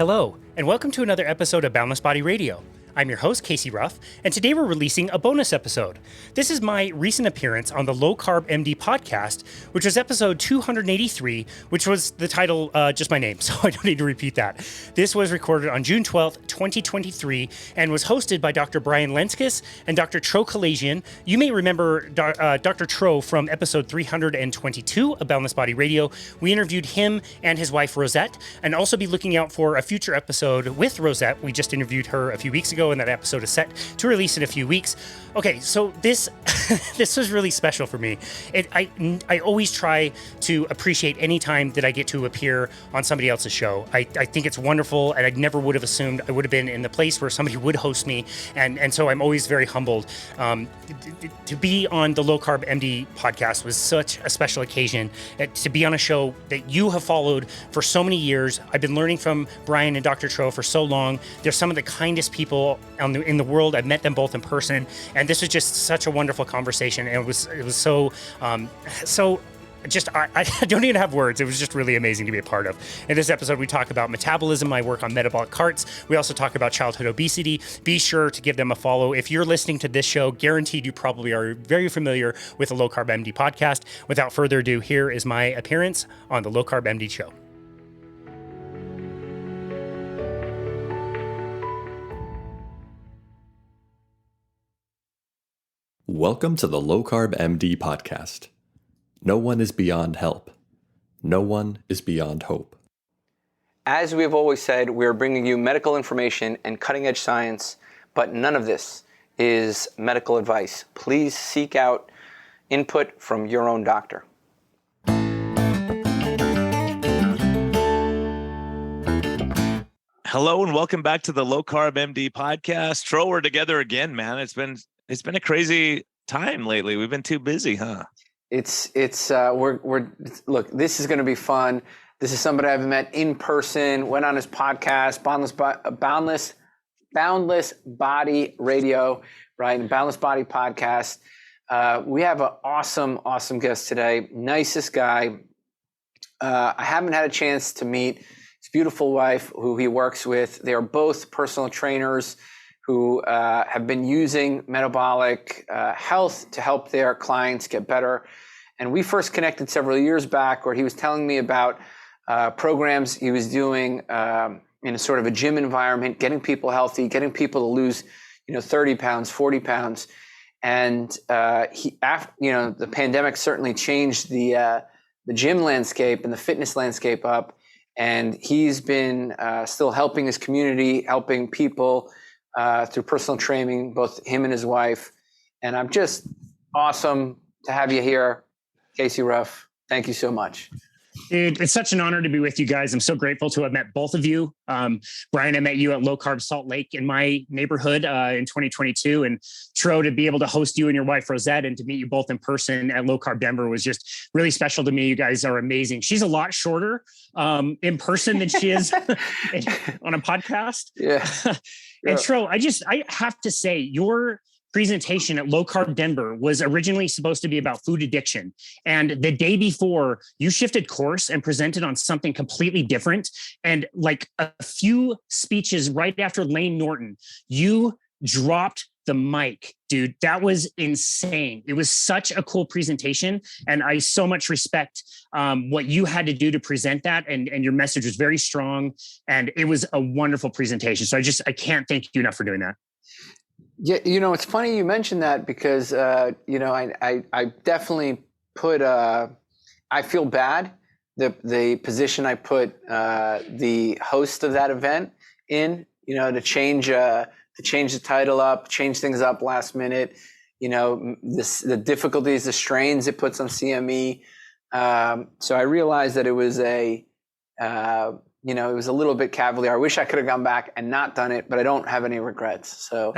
Hello, and welcome to another episode of Boundless Body Radio. I'm your host, Casey Ruff, and today we're releasing a bonus episode. This is my recent appearance on the Low Carb MD Podcast, which was episode 283, which was the title, just my name, so I don't need to repeat that. This was recorded on June 12th, 2023, and was hosted by Dr. Lenzkes and Dr. Tro Kalajian. You may remember Dr. Tro from episode 322 of Boundless Body Radio. We interviewed him and his wife, Rosette, and also be looking out for a future episode with Rosette. We just interviewed her a few weeks ago, and that episode is set to release in a few weeks. Okay, so this was really special for me. I always try to appreciate any time that I get to appear on somebody else's show. I think it's wonderful, and I never would have assumed I would have been in the place where somebody would host me, and so I'm always very humbled. To be on the Low Carb MD podcast was such a special occasion. To be on a show that you have followed for so many years. I've been learning from Brian and Dr. Tro for so long. They're some of the kindest people in the world. I've met them both in person, and this was just such a wonderful conversation. And it was so just, I don't even have words. It was just really amazing to be a part of. In this episode, we talk about metabolism. I work on metabolic carts. We also talk about childhood obesity. Be sure to give them a follow. If you're listening to this show, guaranteed you probably are very familiar with the Low Carb MD podcast. Without further ado, here is my appearance on the Low Carb MD show. Welcome to the Low Carb MD Podcast. No one is beyond help. No one is beyond hope. As we have always said, we are bringing you medical information and cutting-edge science, but none of this is medical advice. Please seek out input from your own doctor. Hello and welcome back to the Low Carb MD Podcast. Tro, we're together again, man. It's been a crazy time lately. We've been too busy, huh? Look, this is going to be fun. This is somebody I've met in person, went on his podcast, Boundless Body Radio, right? And Boundless Body Podcast. We have an awesome guest today. Nicest guy. I haven't had a chance to meet his beautiful wife, who he works with. They are both personal trainers who have been using metabolic health to help their clients get better. And we first connected several years back, where he was telling me about programs he was doing in a sort of a gym environment, getting people healthy, getting people to lose, 30 pounds, 40 pounds. And the pandemic certainly changed the gym landscape and the fitness landscape up. And he's been still helping his community, helping people through personal training, both him and his wife. And I'm just awesome to have you here, Casey Ruff. Thank you so much. Dude, it's such an honor to be with you guys. I'm so grateful to have met both of you. Brian, I met you at Low Carb Salt Lake in my neighborhood in 2022. And Tro, to be able to host you and your wife, Rosette, and to meet you both in person at Low Carb Denver was just really special to me. You guys are amazing. She's a lot shorter in person than she is on a podcast. Yeah. And Tro, I have to say, your presentation at Low Carb Denver was originally supposed to be about food addiction. And the day before, you shifted course and presented on something completely different. And like a few speeches right after Lane Norton, you dropped the mic, dude. That was insane. It was such a cool presentation. And I so much respect what you had to do to present that. And your message was very strong. And it was a wonderful presentation. So I can't thank you enough for doing that. Yeah, it's funny you mentioned that, because I definitely put I feel bad the position I put the host of that event in, to change the title up, change things up last minute, the difficulties, the strains it puts on CME. So I realized that it was it was a little bit cavalier. I wish I could have gone back and not done it, but I don't have any regrets. So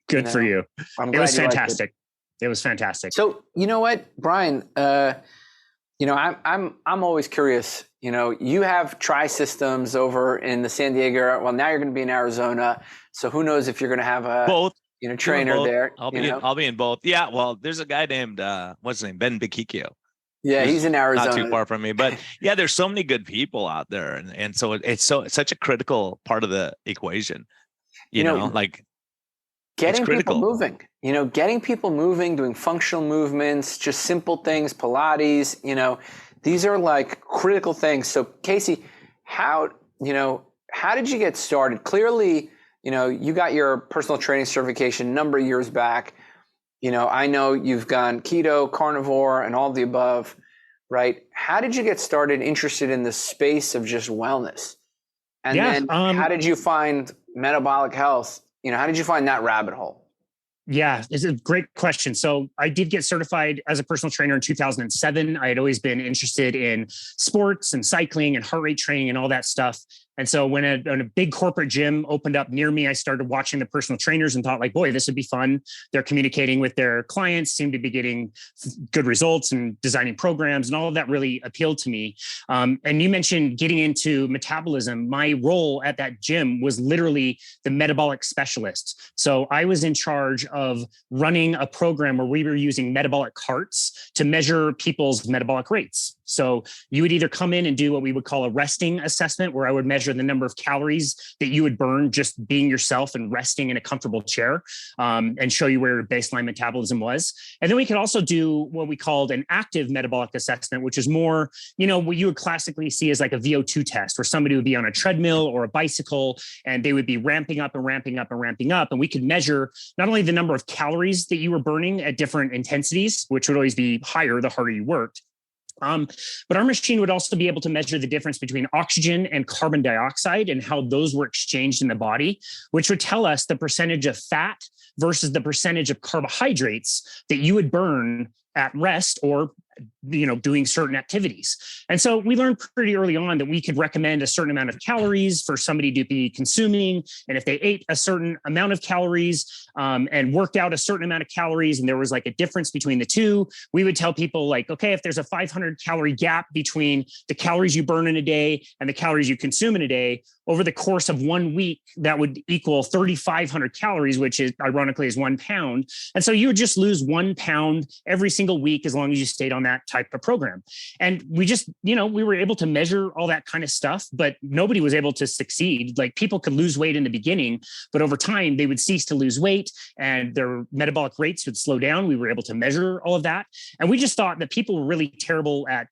good for you. It was fantastic. It was fantastic. So you know what, Brian, I'm always curious, you have Tri-Systems over in the San Diego. Well, now you're going to be in Arizona. So who knows if you're going to have a both trainer there. I'll be in both. Yeah. Well, there's a guy named, what's his name? Ben Bikikio. Yeah, he's in Arizona. Not too far from me, but yeah, there's so many good people out there. And so it's such a critical part of the equation, you know, like getting people moving, getting people moving, doing functional movements, just simple things, Pilates, these are like critical things. So Casey, how did you get started? Clearly, you got your personal training certification a number of years back. I know you've gone keto, carnivore, and all of the above, right? How did you get started interested in the space of just wellness? And then how did you find metabolic health? How did you find that rabbit hole? Yeah, it's a great question. So I did get certified as a personal trainer in 2007. I had always been interested in sports and cycling and heart rate training and all that stuff. And so when a big corporate gym opened up near me, I started watching the personal trainers and thought like, boy, this would be fun. They're communicating with their clients, seem to be getting good results and designing programs, and all of that really appealed to me. And you mentioned getting into metabolism. My role at that gym was literally the metabolic specialist. So I was in charge of running a program where we were using metabolic carts to measure people's metabolic rates. So you would either come in and do what we would call a resting assessment, where I would measure the number of calories that you would burn just being yourself and resting in a comfortable chair, and show you where your baseline metabolism was. And then we could also do what we called an active metabolic assessment, which is more, what you would classically see as like a VO2 test, where somebody would be on a treadmill or a bicycle and they would be ramping up and ramping up and ramping up. And we could measure not only the number of calories that you were burning at different intensities, which would always be higher the harder you worked. But our machine would also be able to measure the difference between oxygen and carbon dioxide and how those were exchanged in the body, which would tell us the percentage of fat versus the percentage of carbohydrates that you would burn at rest or doing certain activities. And so we learned pretty early on that we could recommend a certain amount of calories for somebody to be consuming. And if they ate a certain amount of calories and worked out a certain amount of calories, and there was like a difference between the two, we would tell people like, okay, if there's a 500 calorie gap between the calories you burn in a day and the calories you consume in a day, over the course of 1 week, that would equal 3,500 calories, which is ironically is 1 pound. And so you would just lose 1 pound every single week as long as you stayed on that type of program. And we just, we were able to measure all that kind of stuff, but nobody was able to succeed. Like people could lose weight in the beginning, but over time they would cease to lose weight and their metabolic rates would slow down. We were able to measure all of that. And we just thought that people were really terrible at,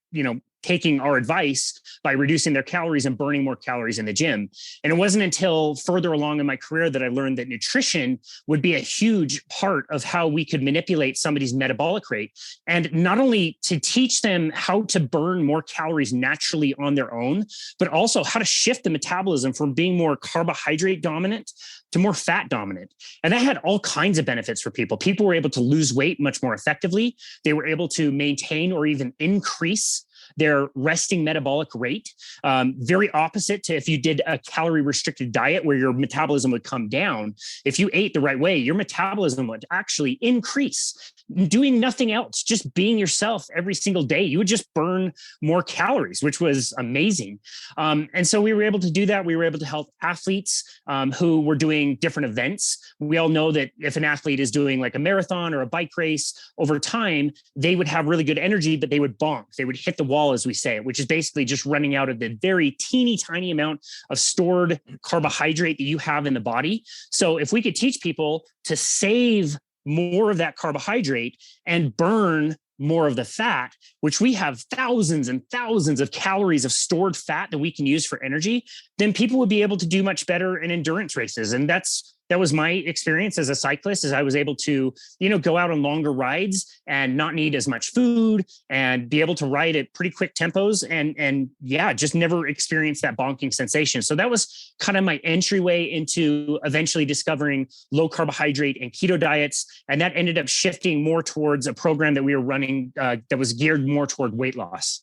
taking our advice by reducing their calories and burning more calories in the gym. And it wasn't until further along in my career that I learned that nutrition would be a huge part of how we could manipulate somebody's metabolic rate. And not only to teach them how to burn more calories naturally on their own, but also how to shift the metabolism from being more carbohydrate dominant to more fat dominant. And that had all kinds of benefits for people. People were able to lose weight much more effectively. They were able to maintain or even increase their resting metabolic rate. Very opposite to if you did a calorie restricted diet where your metabolism would come down. If you ate the right way, your metabolism would actually increase. Doing nothing else, just being yourself every single day, you would just burn more calories, which was amazing. And so we were able to do that. We were able to help athletes who were doing different events. We all know that if an athlete is doing like a marathon or a bike race, over time, they would have really good energy, but they would bonk. They would hit the wall, as we say, which is basically just running out of the very teeny tiny amount of stored carbohydrate that you have in the body. So if we could teach people to save more of that carbohydrate and burn more of the fat, which we have thousands and thousands of calories of stored fat that we can use for energy, then people would be able to do much better in endurance races. And that was my experience as a cyclist, as I was able to, go out on longer rides and not need as much food and be able to ride at pretty quick tempos and just never experience that bonking sensation. So that was kind of my entryway into eventually discovering low carbohydrate and keto diets. And that ended up shifting more towards a program that we were running that was geared more toward weight loss.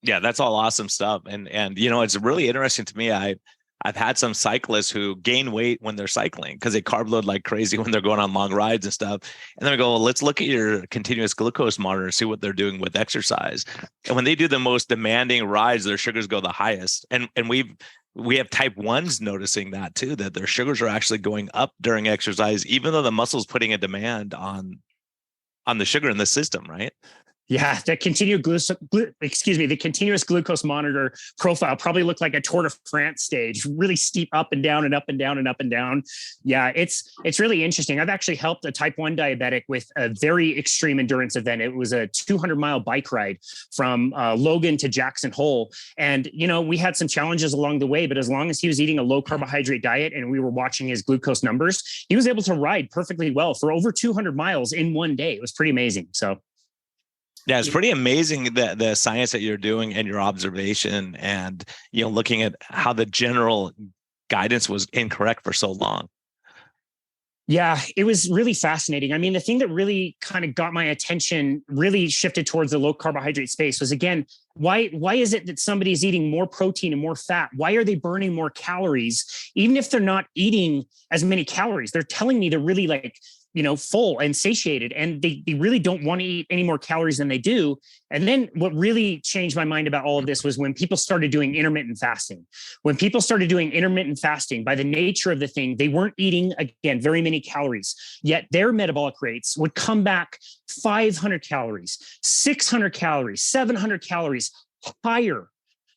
Yeah, that's all awesome stuff. And it's really interesting to me. I've had some cyclists who gain weight when they're cycling because they carb load like crazy when they're going on long rides and stuff. And then I go, well, let's look at your continuous glucose monitor, see what they're doing with exercise. And when they do the most demanding rides, their sugars go the highest. And we have type 1s noticing that too, that their sugars are actually going up during exercise, even though the muscle's putting a demand on the sugar in the system, right? Yeah, the the continuous glucose monitor profile probably looked like a Tour de France stage, really steep up and down and up and down and up and down. Yeah, it's really interesting. I've actually helped a type 1 diabetic with a very extreme endurance event. It was a 200-mile bike ride from Logan to Jackson Hole. And, we had some challenges along the way, but as long as he was eating a low carbohydrate diet and we were watching his glucose numbers, he was able to ride perfectly well for over 200 miles in one day. It was pretty amazing. So. Yeah, it's pretty amazing the science that you're doing and your observation and, looking at how the general guidance was incorrect for so long. Yeah, it was really fascinating. I mean, the thing that really kind of got my attention, really shifted towards the low carbohydrate space was, again, why is it that somebody's eating more protein and more fat? Why are they burning more calories? Even if they're not eating as many calories, they're telling me they're really full and satiated, and they really don't want to eat any more calories than they do. And then what really changed my mind about all of this was when people started doing intermittent fasting. When people started doing intermittent fasting, by the nature of the thing, they weren't eating, again, very many calories, yet their metabolic rates would come back 500 calories, 600 calories, 700 calories higher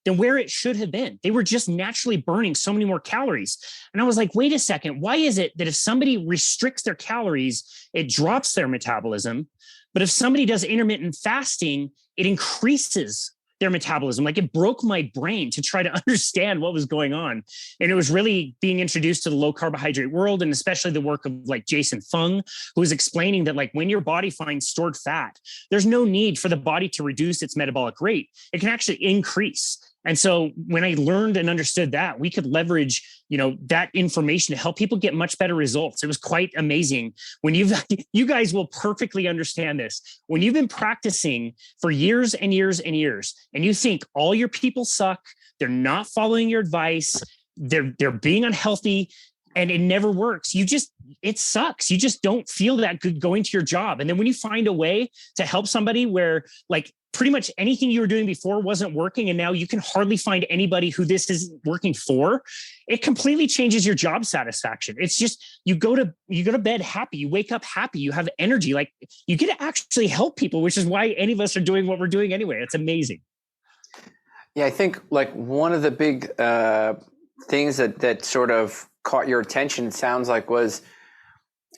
than where it should have been. They were just naturally burning so many more calories. And I was like, wait a second, why is it that if somebody restricts their calories, it drops their metabolism? But if somebody does intermittent fasting, it increases their metabolism. Like, it broke my brain to try to understand what was going on. And it was really being introduced to the low carbohydrate world, and especially the work of like Jason Fung, who was explaining that like when your body finds stored fat, there's no need for the body to reduce its metabolic rate. It can actually increase. And so when I learned and understood that, we could leverage, that information to help people get much better results. It was quite amazing. When you guys will perfectly understand this. When you've been practicing for years and years and years, and you think all your people suck, they're not following your advice, they're being unhealthy, and it never works. It sucks. You just don't feel that good going to your job. And then when you find a way to help somebody where like pretty much anything you were doing before wasn't working, and now you can hardly find anybody who this is working for, it completely changes your job satisfaction. It's just, you go to bed happy, you wake up happy, you have energy, like you get to actually help people, which is why any of us are doing what we're doing anyway. It's amazing. Yeah, I think like one of the big things that sort of caught your attention, it sounds like, was,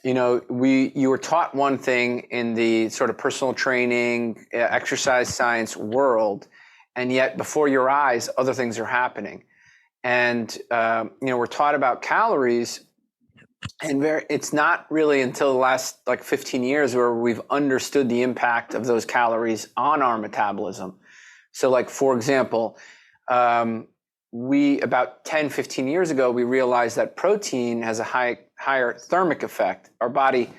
you were taught one thing in the sort of personal training, exercise science world, and yet before your eyes, other things are happening. And, we're taught about calories, and it's not really until the last like 15 years where we've understood the impact of those calories on our metabolism. So like, for example, about 10, 15 years ago, we realized that protein has a higher thermic effect. Our body,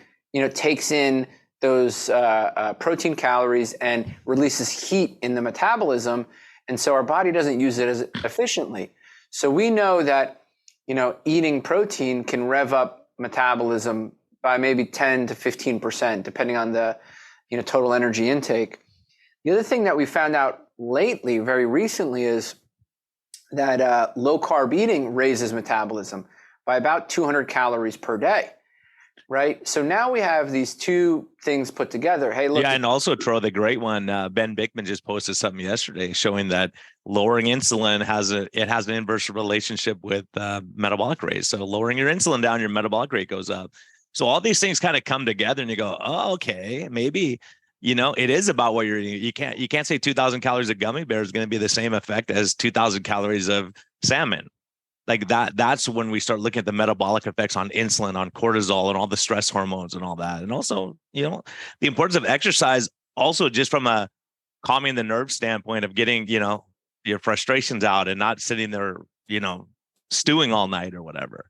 takes in those protein calories and releases heat in the metabolism. And so our body doesn't use it as efficiently. So we know that, eating protein can rev up metabolism by maybe 10 to 15%, depending on the, total energy intake. The other thing that we found out lately, very recently, is that low carb eating raises metabolism by about 200 calories per day, right? So now we have these two things put together. Hey, look. Yeah, and also, Tro, the great one, Ben Bickman just posted something yesterday showing that lowering insulin has an inverse relationship with metabolic rate. So lowering your insulin down, your metabolic rate goes up. So all these things kind of come together, and you go, oh, okay, maybe it is about what you're eating. You can't say 2,000 calories of gummy bear is going to be the same effect as 2,000 calories of salmon. Like that's when we start looking at the metabolic effects on insulin, on cortisol, and all the stress hormones and all that. And also, the importance of exercise, also just from a calming the nerve standpoint of getting, your frustrations out and not sitting there, stewing all night or whatever.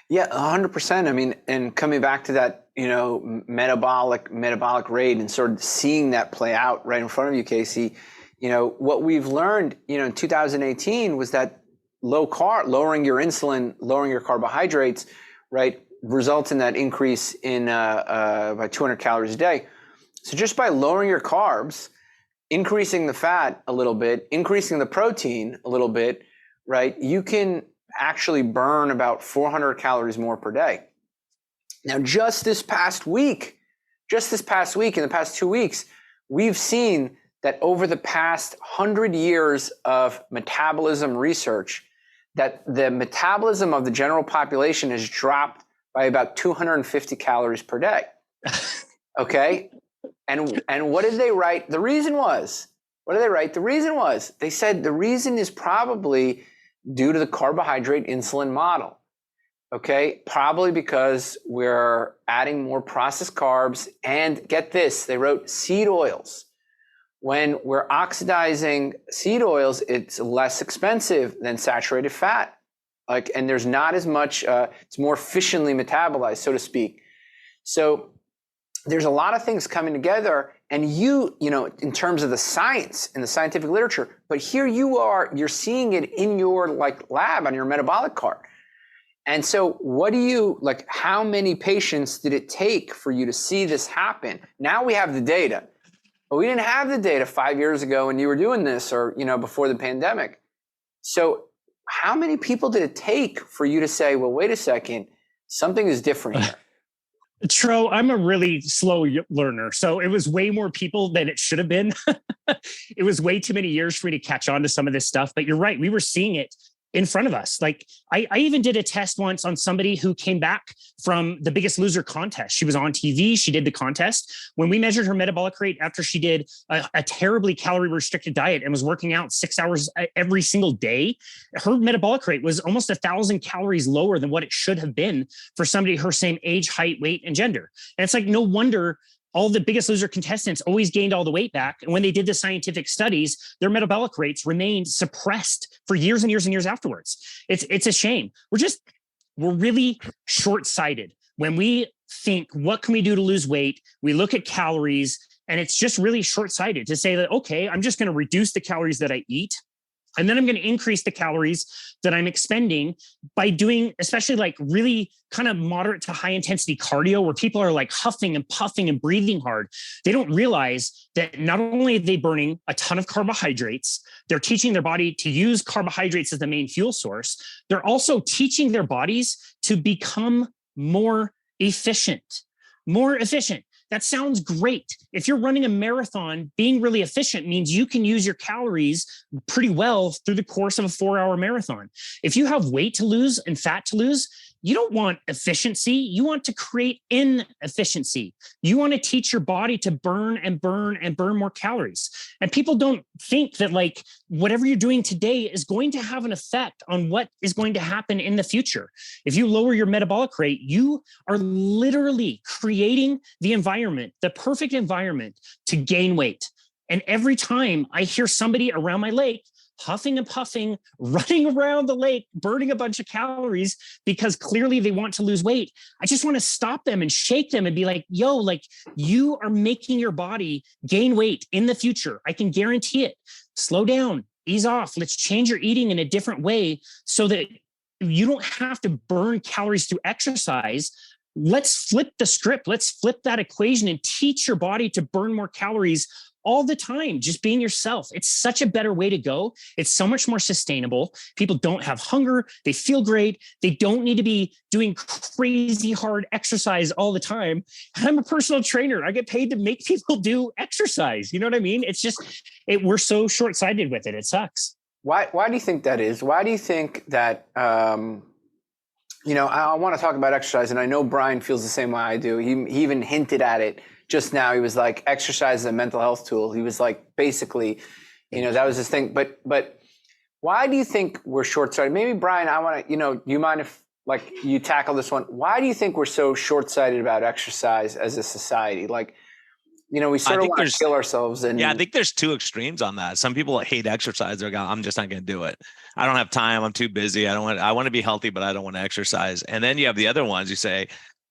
Yeah, 100%. I mean, and coming back to that, metabolic rate and sort of seeing that play out right in front of you, Casey, what we've learned, in 2018 was that lowering your insulin, lowering your carbohydrates, right, results in that increase in by 200 calories a day. So just by lowering your carbs, increasing the fat a little bit, increasing the protein a little bit, right, you can actually burn about 400 calories more per day. Now, just this past week, in the past 2 weeks, we've seen that over the past 100 years of metabolism research, that the metabolism of the general population has dropped by about 250 calories per day. Okay? And what did they write? The reason was, what did they write? The reason was, they said the reason is probably due to the carbohydrate insulin model. Okay? Probably because we're adding more processed carbs, and get this, they wrote seed oils. When we're oxidizing seed oils, it's less expensive than saturated fat. And there's not as much, it's more efficiently metabolized, so to speak. So there's a lot of things coming together, and you know, in terms of the science and the scientific literature, but here you're seeing it in your lab on your metabolic cart. And so what do you, how many patients did it take for you to see this happen? Now we have the data. But we didn't have the data 5 years ago when you were doing this, or, before the pandemic. So how many people did it take for you to say, well, wait a second, something is different here? Tro, I'm a really slow learner. So it was way more people than it should have been. It was way too many years for me to catch on to some of this stuff. But you're right. We were seeing it in front of us. I even did a test once on somebody who came back from the Biggest Loser contest. She was on TV. She did the contest. When we measured her metabolic rate after she did a terribly calorie restricted diet and was working out 6 hours every single day, her metabolic rate was almost 1,000 calories lower than what it should have been for somebody her same age, height, weight, and gender. And it's no wonder all the Biggest Loser contestants always gained all the weight back. And when they did the scientific studies, their metabolic rates remained suppressed for years and years and years afterwards. It's a shame. We're really short-sighted when we think, what can we do to lose weight? We look at calories, and it's just really short-sighted to say that, okay, I'm just going to reduce the calories that I eat, and then I'm going to increase the calories that I'm expending by doing, especially really kind of moderate to high intensity cardio, where people are huffing and puffing and breathing hard. They don't realize that not only are they burning a ton of carbohydrates, they're teaching their body to use carbohydrates as the main fuel source. They're also teaching their bodies to become more efficient. That sounds great. If you're running a marathon, being really efficient means you can use your calories pretty well through the course of a 4-hour marathon. If you have weight to lose and fat to lose, you don't want efficiency. You want to create inefficiency. You want to teach your body to burn and burn and burn more calories. And people don't think that whatever you're doing today is going to have an effect on what is going to happen in the future. If you lower your metabolic rate, you are literally creating the perfect environment to gain weight. And every time I hear somebody around my lake huffing and puffing, running around the lake, burning a bunch of calories because clearly they want to lose weight, I just want to stop them and shake them and be like, yo, you are making your body gain weight in the future. I can guarantee it. Slow down, ease off. Let's change your eating in a different way so that you don't have to burn calories through exercise. Let's flip the script. Let's flip that equation and teach your body to burn more calories all the time, just being yourself. It's such a better way to go. It's so much more sustainable. People don't have hunger. They feel great. They don't need to be doing crazy hard exercise all the time. And I'm a personal trainer. I get paid to make people do exercise. You know what I mean? It's just, we're so short-sighted with it. It sucks. Why do you think that is? Why do you think that, I want to talk about exercise, and I know Brian feels the same way I do. He even hinted at it just now. He was like, exercise is a mental health tool. He was basically, that was his thing. But why do you think we're short-sighted? Maybe Brian, I want to, do you mind if you tackle this one? Why do you think we're so short-sighted about exercise as a society? We sort of want to kill ourselves. I think there's two extremes on that. Some people hate exercise. They're going, I'm just not going to do it. I don't have time. I'm too busy. I want to be healthy, but I don't want to exercise. And then you have the other ones. You say,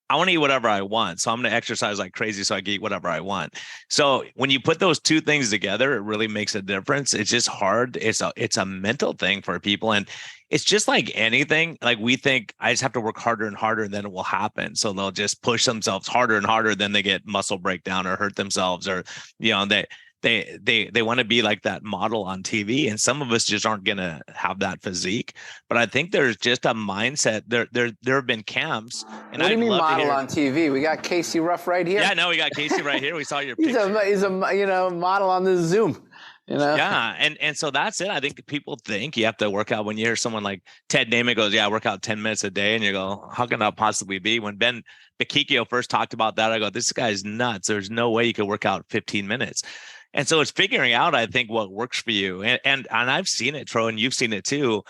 I want to eat whatever I want. So I'm going to exercise like crazy so I can eat whatever I want. So when you put those two things together, it really makes a difference. It's just hard. It's a mental thing for people. And it's just like anything. We think I just have to work harder and harder and then it will happen. So they'll just push themselves harder and harder. Then they get muscle breakdown or hurt themselves, or, they want to be like that model on TV, and some of us just aren't going to have that physique. But I think there's just a mindset. There have been camps. And what do you mean model on TV? We got Casey Ruff right here. Yeah, no, we got Casey right here. We saw your he's picture. He's a model on the Zoom. Yeah. And so that's it. I think people think you have to work out. When you hear someone like Ted Naiman goes, yeah, I work out 10 minutes a day. And you go, how can that possibly be? When Ben Bakikio first talked about that, I go, this guy's nuts. There's no way you could work out 15 minutes. And so it's figuring out, I think, what works for you. And I've seen it, Tro, and you've seen it too.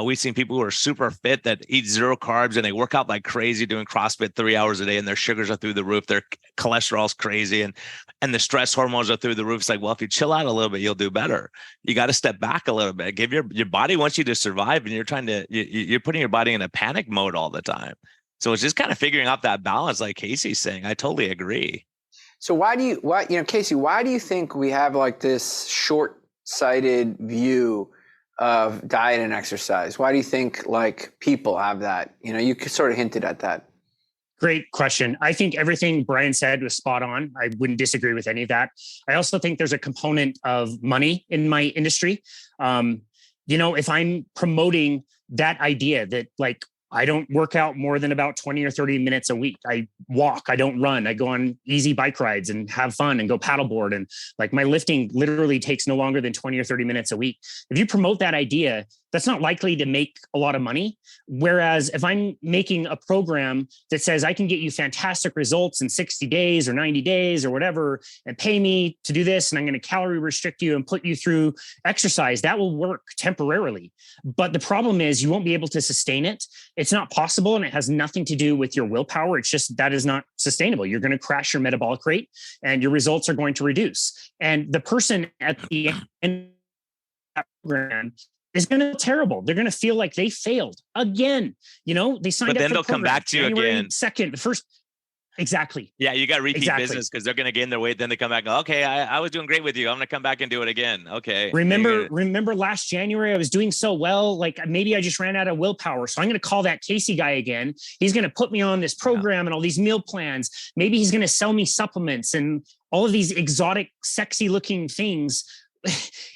We've seen people who are super fit that eat zero carbs and they work out like crazy doing CrossFit 3 hours a day, and their sugars are through the roof. Their cholesterol's crazy and the stress hormones are through the roof. It's like, well, if you chill out a little bit, you'll do better. You got to step back a little bit. Give your body wants you to survive, and you're putting your body in a panic mode all the time. So it's just kind of figuring out that balance, like Casey's saying. I totally agree. So Casey, why do you think we have like this short-sighted view of diet and exercise? Why do you think like people have that? You sort of hinted at that. Great question. I think everything Brian said was spot on. I wouldn't disagree with any of that. I also think there's a component of money in my industry. If I'm promoting that idea that like, I don't work out more than about 20 or 30 minutes a week. I walk, I don't run. I go on easy bike rides and have fun and go paddleboard. And like my lifting literally takes no longer than 20 or 30 minutes a week. If you promote that idea, that's not likely to make a lot of money. Whereas if I'm making a program that says I can get you fantastic results in 60 days or 90 days or whatever, and pay me to do this, and I'm going to calorie restrict you and put you through exercise, that will work temporarily. But the problem is you won't be able to sustain it. It's not possible, and it has nothing to do with your willpower. It's just that is not sustainable. You're going to crash your metabolic rate and your results are going to reduce. And the person at the end of that program is going to feel terrible. They're going to feel like they failed again. They signed up. But then they'll come back to you again. The first. Exactly. Yeah, you got repeat business because they're going to gain their weight. Then they come back. Okay, I was doing great with you. I'm going to come back and do it again. Okay. Remember last January I was doing so well. Like maybe I just ran out of willpower. So I'm going to call that Casey guy again. He's going to put me on this program and all these meal plans. Maybe he's going to sell me supplements and all of these exotic, sexy looking things.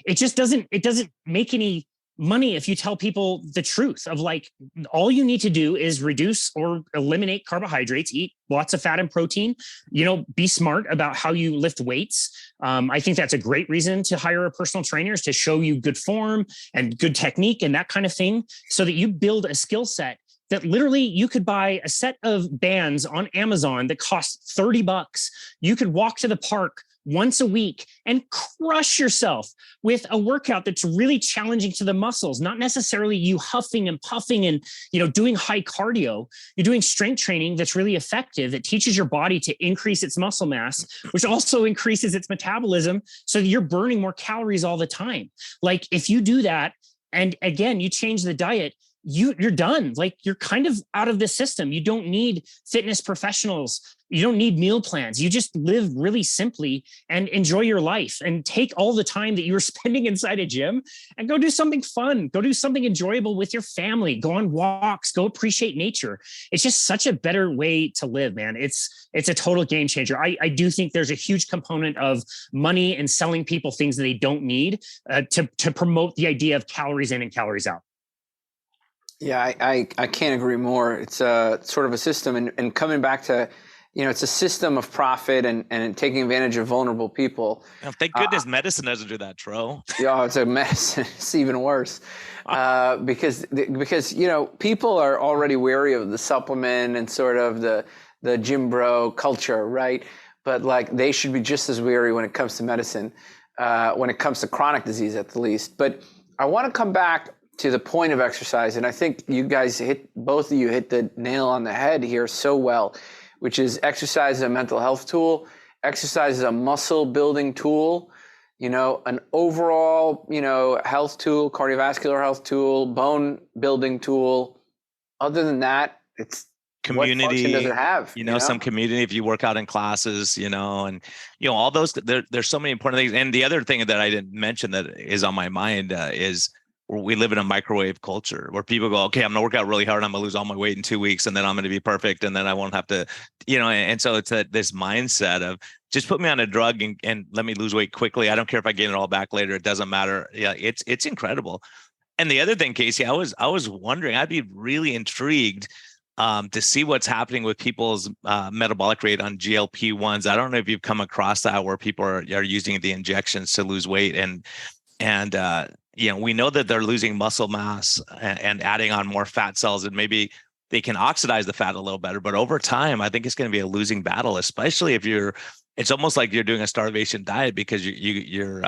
It just doesn't make any money if you tell people the truth of like, all you need to do is reduce or eliminate carbohydrates, eat lots of fat and protein, be smart about how you lift weights. I think that's a great reason to hire a personal trainer, is to show you good form and good technique and that kind of thing, so that you build a skill set that literally you could buy a set of bands on Amazon that cost $30. You could walk to the park once a week and crush yourself with a workout that's really challenging to the muscles, not necessarily you huffing and puffing and, doing high cardio. You're doing strength training that's really effective, that teaches your body to increase its muscle mass, which also increases its metabolism, so that you're burning more calories all the time. Like if you do that, and again, you change the diet, you're done. Like you're kind of out of the system. You don't need fitness professionals. You don't need meal plans. You just live really simply and enjoy your life, and take all the time that you were spending inside a gym and go do something fun. Go do something enjoyable with your family. Go on walks. Go appreciate nature. It's just such a better way to live, man. It's a total game changer. I do think there's a huge component of money and selling people things that they don't need to promote the idea of calories in and calories out. Yeah, I can't agree more. It's sort of a system, and coming back to, it's a system of profit and taking advantage of vulnerable people. Oh, thank goodness medicine doesn't do that, Tro. Yeah, it's a medicine. It's even worse because people are already wary of the supplement and sort of the gym bro culture, right? But like they should be just as wary when it comes to medicine, when it comes to chronic disease at the least. But I want to come back to the point of exercise. And I think you guys both of you hit the nail on the head here so well, which is exercise is a mental health tool. Exercise is a muscle building tool, an overall, health tool, cardiovascular health tool, bone building tool. Other than that, it's community. What function does it have? Some community, if you work out in classes, and all those, there's so many important things. And the other thing that I didn't mention that is on my mind is we live in a microwave culture where people go, okay, I'm gonna work out really hard. I'm gonna lose all my weight in 2 weeks, and then I'm gonna be perfect, and then I won't have to, and so it's this mindset of just put me on a drug and let me lose weight quickly. I don't care if I gain it all back later. It doesn't matter. Yeah, it's incredible. And the other thing, Casey, I was wondering, I'd be really intrigued to see what's happening with people's metabolic rate on GLP-1s. I don't know if you've come across that where people are using the injections to lose weight, and we know that they're losing muscle mass and adding on more fat cells, and maybe they can oxidize the fat a little better. But over time, I think it's going to be a losing battle, especially if it's almost like you're doing a starvation diet because your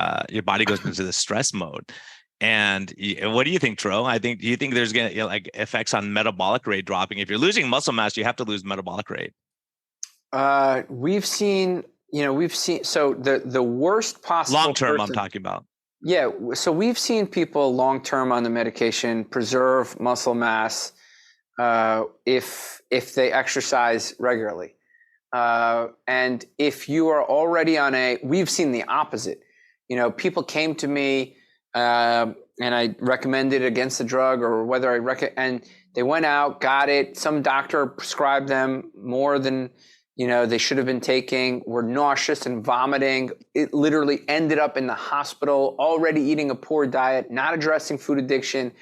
body goes into the stress mode. And what do you think, Tro? Do you think there's going to effects on metabolic rate dropping? If you're losing muscle mass, you have to lose metabolic rate. We've seen so the worst possible long term. I'm talking about. Yeah, so we've seen people long term on the medication preserve muscle mass if they exercise regularly, and if you are already on we've seen the opposite. People came to me. And I recommended against the drug, or whether and they went out, got it. Some doctor prescribed them more than, they should have been taking, were nauseous and vomiting. It literally ended up in the hospital, already eating a poor diet, not addressing food addiction.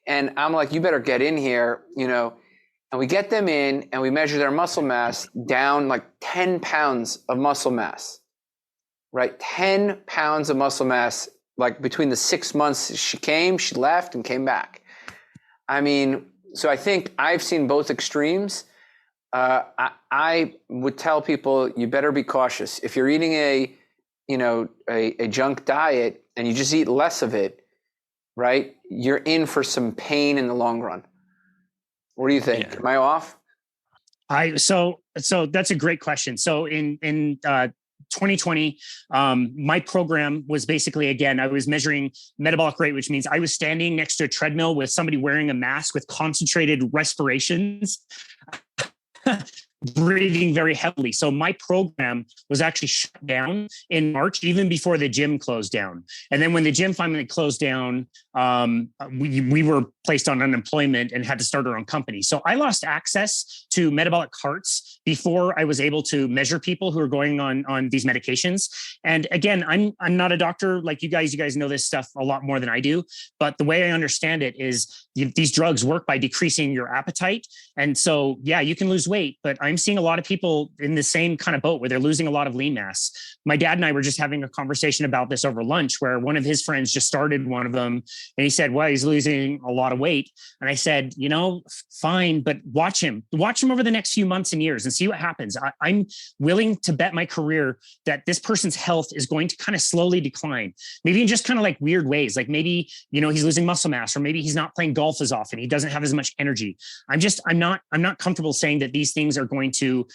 And I'm like, you better get in here, and we get them in and we measure their muscle mass down like 10 pounds of muscle mass, right? 10 pounds of muscle mass. Like between the 6 months she left and came back. I mean, so I think I've seen both extremes. I would tell people, you better be cautious. If you're eating a junk diet and you just eat less of it, right? You're in for some pain in the long run. What do you think? Yeah. Am I off? So that's a great question. So in 2020, my program was basically, again, I was measuring metabolic rate, which means I was standing next to a treadmill with somebody wearing a mask with concentrated respirations, breathing very heavily. So my program was actually shut down in March, even before the gym closed down. And then when the gym finally closed down, we were placed on unemployment and had to start our own company. So I lost access to metabolic carts before I was able to measure people who are going on these medications. And again, I'm not a doctor like you guys. You guys know this stuff a lot more than I do. But the way I understand it is these drugs work by decreasing your appetite. And so, yeah, you can lose weight, but I'm seeing a lot of people in the same kind of boat where they're losing a lot of lean mass. My dad and I were just having a conversation about this over lunch, where one of his friends just started one of them, and he said, well, he's losing a lot of weight. And I said, fine, but watch him over the next few months and years and see what happens. I'm willing to bet my career that this person's health is going to kind of slowly decline, maybe in just kind of like weird ways. Like maybe, he's losing muscle mass, or maybe he's not playing golf as often. He doesn't have as much energy. I'm not comfortable saying that these things are going to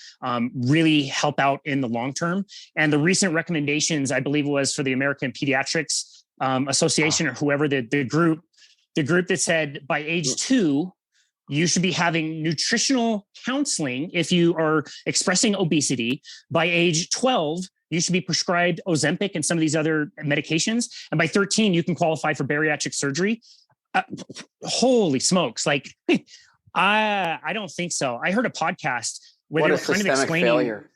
really help out in the long term. And the recent recommendations, I believe, was for the American Pediatrics Association, or whoever the group that said by age 2, you should be having nutritional counseling if you are expressing obesity. By age 12, you should be prescribed Ozempic and some of these other medications. And by 13, you can qualify for bariatric surgery. Holy smokes. Like, I don't think so. I heard a podcast where they were kind of explaining failure.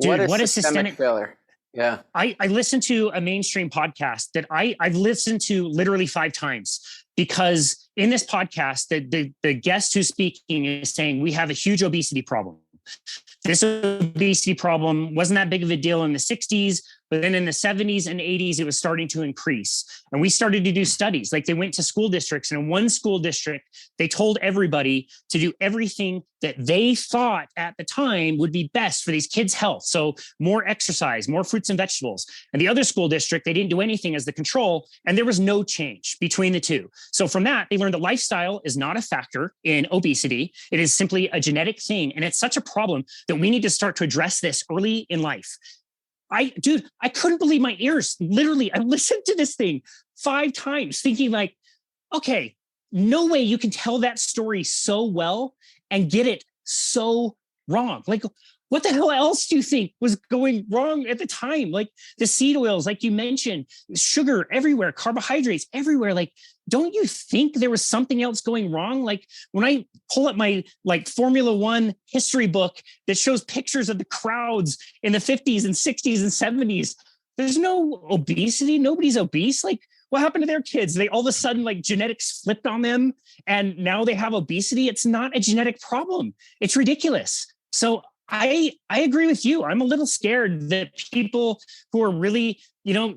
Dude, what is systemic failure? Yeah. I listened to a mainstream podcast that I've listened to literally 5 times, because in this podcast, the guest who's speaking is saying we have a huge obesity problem. This obesity problem wasn't that big of a deal in the 60s, but then in the 70s and 80s, it was starting to increase. And we started to do studies. Like, they went to school districts, and in one school district, they told everybody to do everything that they thought at the time would be best for these kids' health. So more exercise, more fruits and vegetables. And the other school district, they didn't do anything as the control, and there was no change between the two. So from that, they learned that lifestyle is not a factor in obesity. It is simply a genetic thing. And it's such a problem that we need to start to address this early in life. I couldn't believe my ears. Literally, I listened to this thing 5 times thinking like, okay, no way you can tell that story so well and get it so wrong. Like, What the hell else do you think was going wrong at the time? Like the seed oils, like you mentioned, sugar everywhere, carbohydrates everywhere. Like, don't you think there was something else going wrong? Like when I pull up my like Formula One history book that shows pictures of the crowds in the 50s and 60s and 70s, there's no obesity. Nobody's obese. Like, what happened to their kids? They all of a sudden, like, genetics flipped on them and now they have obesity. It's not a genetic problem. It's ridiculous. So I agree with you. I'm a little scared that people who are really,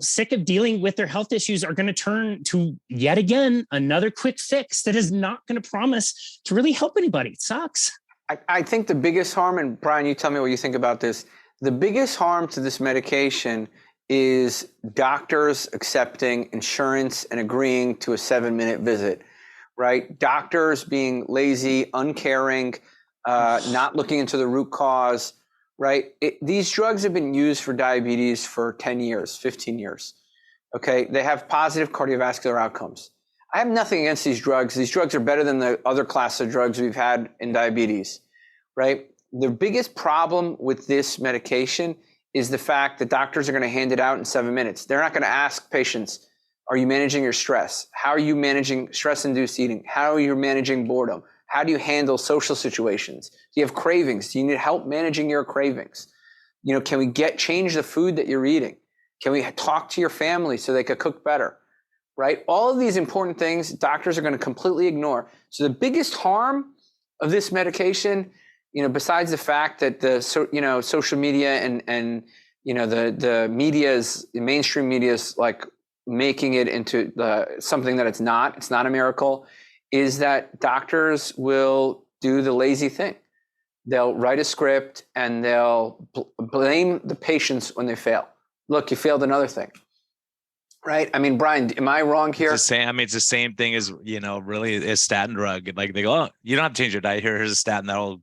sick of dealing with their health issues are going to turn to yet again another quick fix that is not going to promise to really help anybody. It sucks. I think the biggest harm, and Brian, you tell me what you think about this. The biggest harm to this medication is doctors accepting insurance and agreeing to a 7-minute visit, right? Doctors being lazy, uncaring, not looking into the root cause, right? These drugs have been used for diabetes for 10 years, 15 years, okay? They have positive cardiovascular outcomes. I have nothing against these drugs. These drugs are better than the other class of drugs we've had in diabetes, right? The biggest problem with this medication is the fact that doctors are going to hand it out in 7 minutes. They're not going to ask patients, are you managing your stress? How are you managing stress-induced eating? How are you managing boredom? How do you handle social situations? Do you have cravings? Do you need help managing your cravings? Can we change the food that you're eating? Can we talk to your family so they could cook better? Right? All of these important things, doctors are going to completely ignore. So the biggest harm of this medication, besides the fact that the social media and the mainstream media is like making it into something that it's not a miracle, is that doctors will do the lazy thing. They'll write a script and they'll blame the patients when they fail. Look, you failed another thing. Right? I mean, Brian, am I wrong here? It's the same thing as, really a statin drug. Like they go, oh, you don't have to change your diet. Here's a statin that'll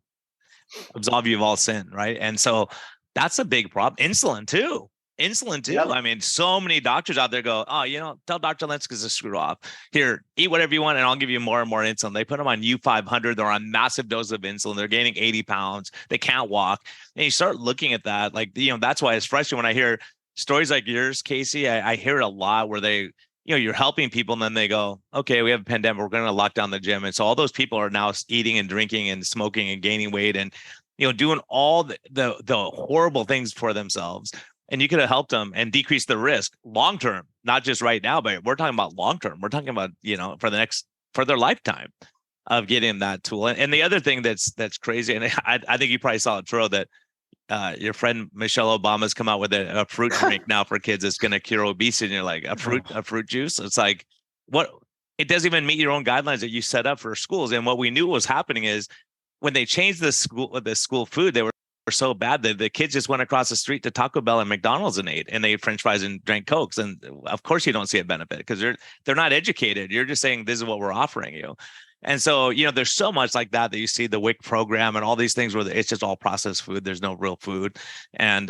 absolve you of all sin. Right. And so that's a big problem. Insulin too. Yep. I mean, so many doctors out there go, oh, tell Dr. Lenzkes to screw off. Here, eat whatever you want and I'll give you more and more insulin. They put them on U500. They're on massive doses of insulin. They're gaining 80 pounds. They can't walk. And you start looking at that. Like, that's why it's frustrating when I hear stories like yours, Casey. I hear it a lot where they, you're helping people and then they go, okay, we have a pandemic. We're going to lock down the gym. And so all those people are now eating and drinking and smoking and gaining weight and, doing all the horrible things for themselves. And you could have helped them and decreased the risk long-term, not just right now, but we're talking about long-term. We're talking about, for their lifetime of getting that tool. And the other thing that's crazy, and I think you probably saw it, Tro, that your friend Michelle Obama's come out with a fruit drink now for kids that's going to cure obesity. And you're like, a fruit juice. It's like, what? It doesn't even meet your own guidelines that you set up for schools. And what we knew was happening is when they changed the school food, they were so bad that the kids just went across the street to Taco Bell and McDonald's and ate French fries and drank Cokes. And of course you don't see a benefit because they're not educated. You're just saying, this is what we're offering you. And so, there's so much like that you see the WIC program and all these things where it's just all processed food. There's no real food. And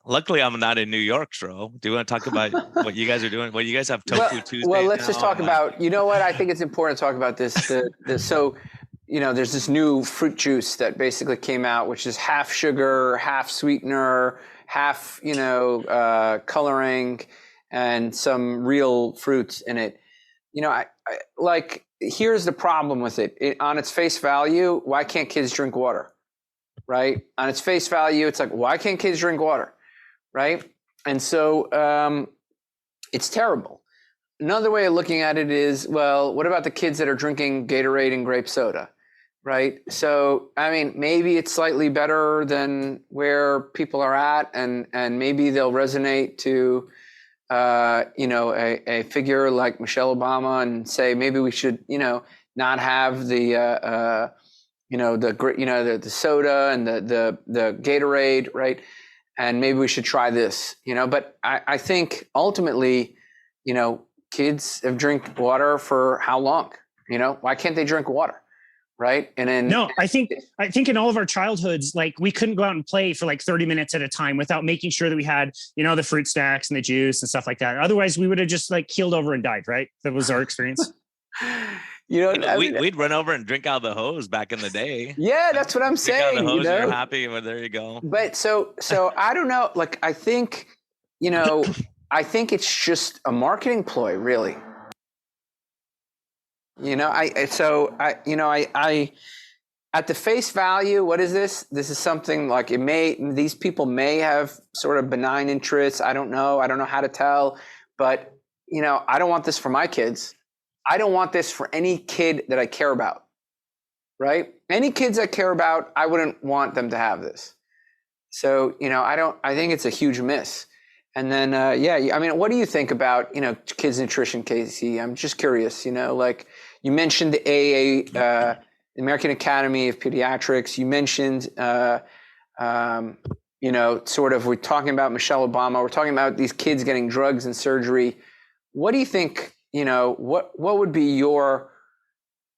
luckily I'm not in New York, Tro. Do you want to talk about what you guys are doing? What you guys have Tofu Tuesday? Well, let's just talk about, what I think it's important to talk about this. So, there's this new fruit juice that basically came out, which is half sugar, half sweetener, half, coloring and some real fruits in it. Here's the problem with it. On its face value, why can't kids drink water? Right? On its face value, it's like, why can't kids drink water? Right? And so it's terrible. Another way of looking at it is, well, what about the kids that are drinking Gatorade and grape soda? Right? So, I mean, maybe it's slightly better than where people are at and maybe they'll resonate to a figure like Michelle Obama and say maybe we should, not have the soda and the Gatorade, right? And maybe we should try this, But I think ultimately, kids have drank water for how long? Why can't they drink water? Right. And then I think in all of our childhoods, like we couldn't go out and play for like 30 minutes at a time without making sure that we had, the fruit snacks and the juice and stuff like that. Otherwise we would have just like keeled over and died. Right. That was our experience. We'd run over and drink out of the hose back in the day. Yeah, that's what I'm Drink out of saying. the hose, and you're happy. Well, there you go. But so I don't know. Like, I think, I think it's just a marketing ploy, really. I at the face value, what is this? This is something like these people may have sort of benign interests. I don't know how to tell, but I don't want this for my kids. I don't want this for any kid that I care about, right? Any kids I care about, I wouldn't want them to have this. So, I think it's a huge miss. And then, what do you think about, kids nutrition, Casey? I'm just curious, like you mentioned the AA, the American Academy of Pediatrics. You mentioned, sort of, we're talking about Michelle Obama. We're talking about these kids getting drugs and surgery. What do you think, what would be your,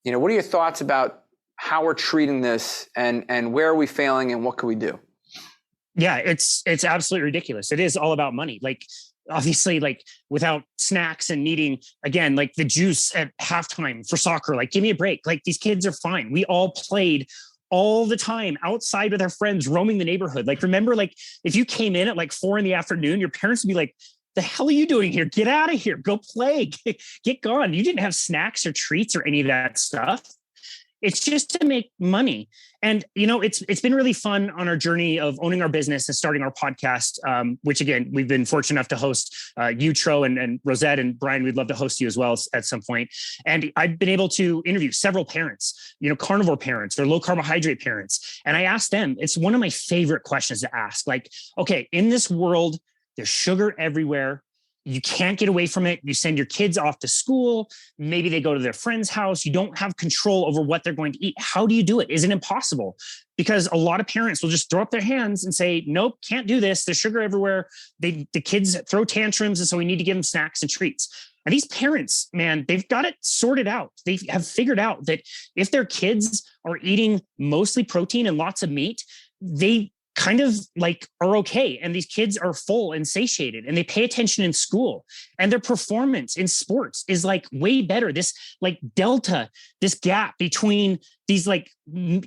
what are your thoughts about how we're treating this and where are we failing and what can we do? Yeah, it's absolutely ridiculous. It is all about money. Like, obviously, like without snacks and needing, again, like the juice at halftime for soccer, like give me a break. Like these kids are fine. We all played all the time outside with our friends, roaming the neighborhood. Like, remember, like if you came in at like 4 p.m, your parents would be like, the hell are you doing here? Get out of here. Go play. Get gone. You didn't have snacks or treats or any of that stuff. It's just to make money. And, it's been really fun on our journey of owning our business and starting our podcast, which, again, we've been fortunate enough to host you, Tro, and Rosette, and Brian. We'd love to host you as well at some point. And I've been able to interview several parents, carnivore parents or low carbohydrate parents. And I asked them, it's one of my favorite questions to ask. Like, okay, in this world, there's sugar everywhere. You can't get away from it. You send your kids off to school. Maybe they go to their friend's house. You don't have control over what they're going to eat. How do you do it? Is it impossible? Because a lot of parents will just throw up their hands and say, nope, can't do this. There's sugar everywhere. The kids throw tantrums. And so we need to give them snacks and treats. And these parents, man, they've got it sorted out. They have figured out that if their kids are eating mostly protein and lots of meat, they kind of like are okay. And these kids are full and satiated and they pay attention in school and their performance in sports is like way better. This like delta, this gap between these like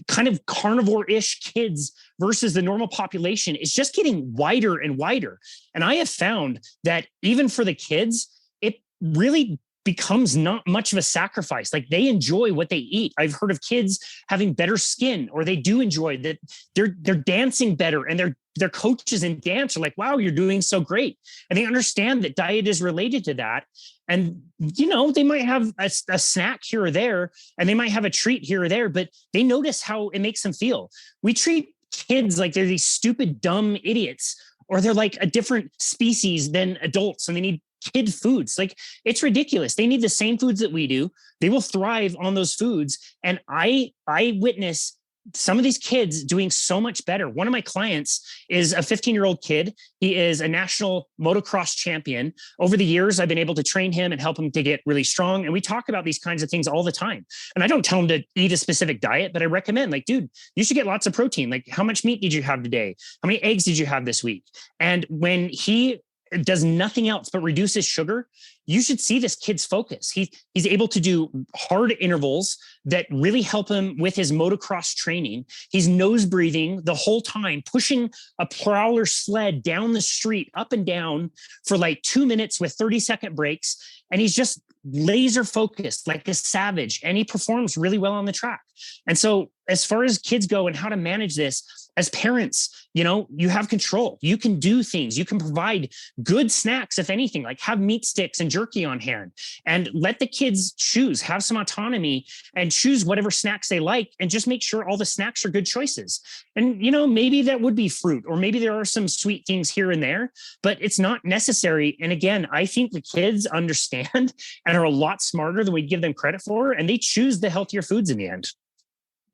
kind of carnivore-ish kids versus the normal population is just getting wider and wider. And I have found that even for the kids, it really becomes not much of a sacrifice. Like they enjoy what they eat. I've heard of kids having better skin, or they do enjoy that they're dancing better, and their coaches in dance are like, wow, you're doing so great. And they understand that diet is related to that. And, they might have a snack here or there, and they might have a treat here or there, but they notice how it makes them feel. We treat kids like they're these stupid, dumb idiots, or they're like a different species than adults and they need kid foods. Like, it's ridiculous. They need the same foods that we do. They will thrive on those foods. And I witness some of these kids doing so much better. One of my clients is a 15-year-old kid. He is a national motocross champion. Over the years, I've been able to train him and help him to get really strong. And we talk about these kinds of things all the time. And I don't tell him to eat a specific diet, but I recommend, like, dude, you should get lots of protein. Like, how much meat did you have today? How many eggs did you have this week? And when he does nothing else but reduces sugar, you should see this kid's focus. He's able to do hard intervals that really help him with his motocross training. He's nose breathing the whole time, pushing a prowler sled down the street, up and down for like 2 minutes with 30-second breaks. And he's just laser focused like a savage, and he performs really well on the track. And so as far as kids go and how to manage this, as parents, you have control. You can do things. You can provide good snacks, if anything, like have meat sticks and jerky on hand, and let the kids choose, have some autonomy and choose whatever snacks they like, and just make sure all the snacks are good choices. And, maybe that would be fruit, or maybe there are some sweet things here and there, but it's not necessary. And again, I think the kids understand and are a lot smarter than we give them credit for, and they choose the healthier foods in the end.